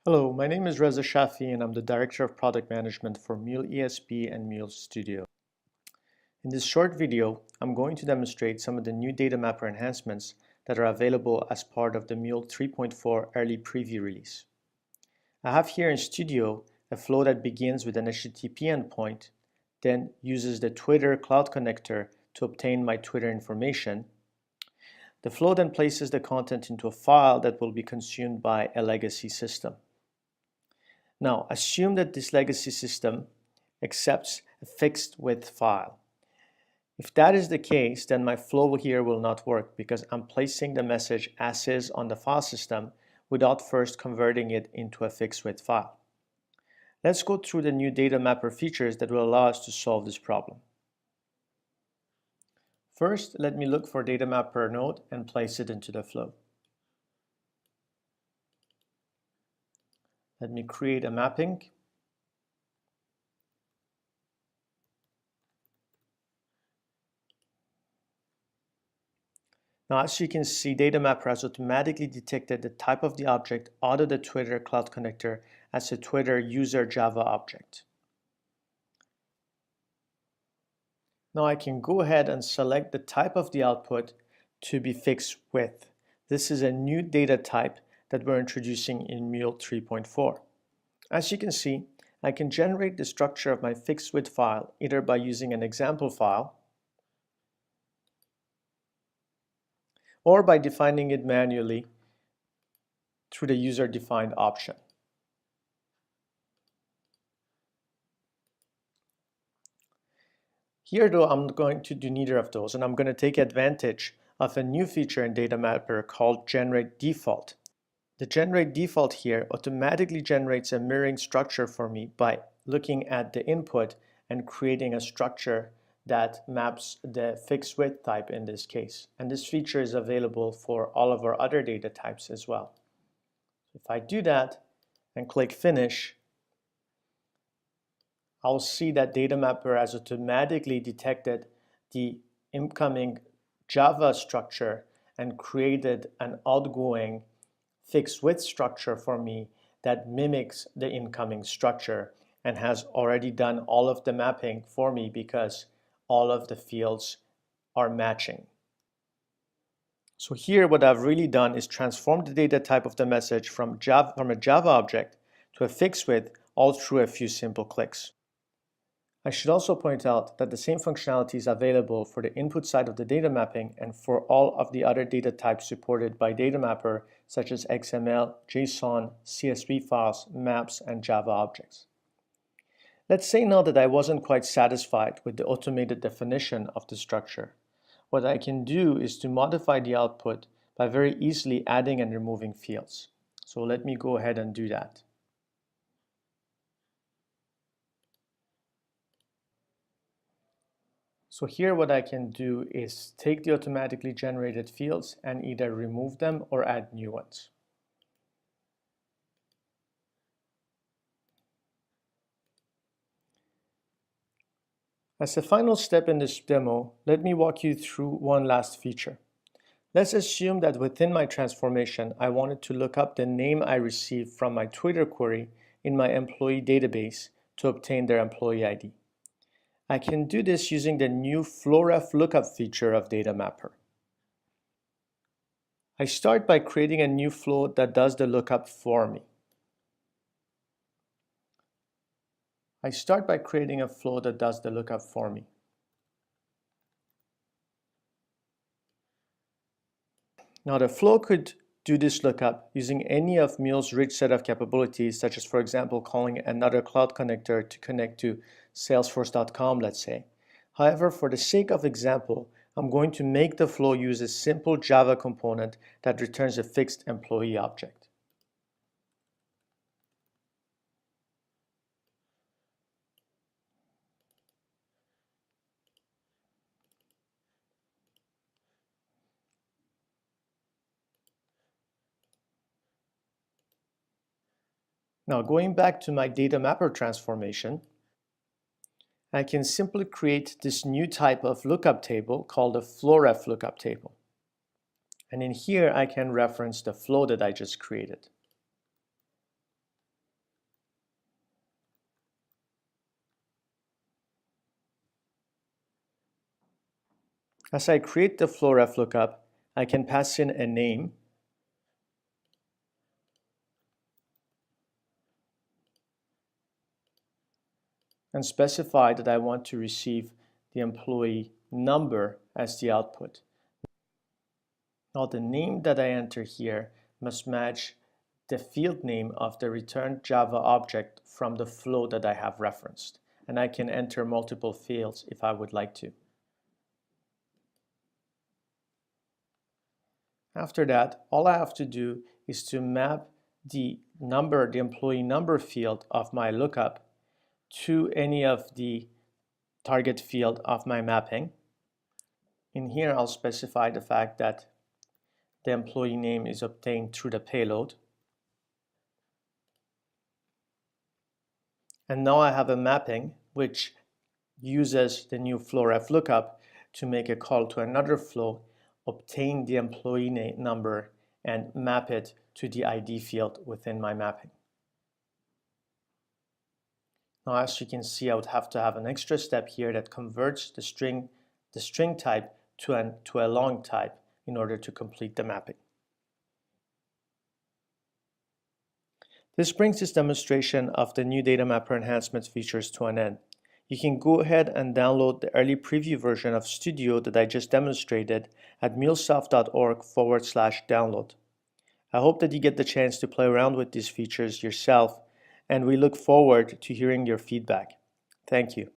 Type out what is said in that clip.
Hello, my name is Reza Shafi and I'm the Director of Product Management for Mule ESP and Mule Studio. In this short video, I'm going to demonstrate some of the new DataMapper enhancements that are available as part of the Mule 3.4 early preview release. I have here in Studio a flow that begins with an HTTP endpoint, then uses the Twitter Cloud Connector to obtain my Twitter information. The flow then places the content into a file that will be consumed by a legacy system. Now, assume that this legacy system accepts a fixed width file. If that is the case, then my flow here will not work because I'm placing the message as is on the file system without first converting it into a fixed width file. Let's go through the new DataMapper features that will allow us to solve this problem. First, let me look for DataMapper node and place it into the flow. Let me create a mapping. Now, as you can see, DataMapper has automatically detected the type of the object out of the Twitter Cloud Connector as a Twitter user Java object. Now I can go ahead and select the type of the output to be fixed width. This is a new data type that we're introducing in Mule 3.4. As you can see, I can generate the structure of my fixed width file either by using an example file or by defining it manually through the user-defined option. Here though, I'm going to do neither of those, and I'm going to take advantage of a new feature in DataMapper called Generate Default. The Generate Default here automatically generates a mirroring structure for me by looking at the input and creating a structure that maps the fixed width type in this case. And this feature is available for all of our other data types as well. If I do that and click Finish, I'll see that DataMapper has automatically detected the incoming Java structure and created an outgoing fixed width structure for me that mimics the incoming structure and has already done all of the mapping for me because all of the fields are matching. So here what I've really done is transform the data type of the message from a Java object to a fixed width all through a few simple clicks. I should also point out that the same functionality is available for the input side of the data mapping and for all of the other data types supported by DataMapper, such as XML, JSON, CSV files, maps, and Java objects. Let's say now that I wasn't quite satisfied with the automated definition of the structure. What I can do is to modify the output by very easily adding and removing fields. So let me go ahead and do that. So here what I can do is take the automatically generated fields and either remove them or add new ones. As a final step in this demo, let me walk you through one last feature. Let's assume that within my transformation, I wanted to look up the name I received from my Twitter query in my employee database to obtain their employee ID. I can do this using the new flowref lookup feature of DataMapper. I start by creating a new flow that does the lookup for me. Now the flow could do this lookup using any of Mule's rich set of capabilities, such as, for example, calling another cloud connector to connect to salesforce.com, let's say. However, for the sake of example, I'm going to make the flow use a simple Java component that returns a fixed employee object. Now going back to my DataMapper transformation, I can simply create this new type of lookup table called a flowref lookup table. And in here, I can reference the flow that I just created. As I create the flow ref lookup, I can pass in a name and specify that I want to receive the employee number as the output. Now the name that I enter here must match the field name of the returned Java object from the flow that I have referenced. And I can enter multiple fields if I would like to. After that, all I have to do is to map the number, the employee number field of my lookup to any of the target field of my mapping. In here, I'll specify the fact that the employee name is obtained through the payload. And now I have a mapping which uses the new flow ref lookup to make a call to another flow, obtain the employee number, and map it to the ID field within my mapping. Now, as you can see, I would have to have an extra step here that converts the string type to a long type in order to complete the mapping. This brings this demonstration of the new DataMapper enhancements features to an end. You can go ahead and download the early preview version of Studio that I just demonstrated at mulesoft.org/download. I hope that you get the chance to play around with these features yourself, and we look forward to hearing your feedback. Thank you.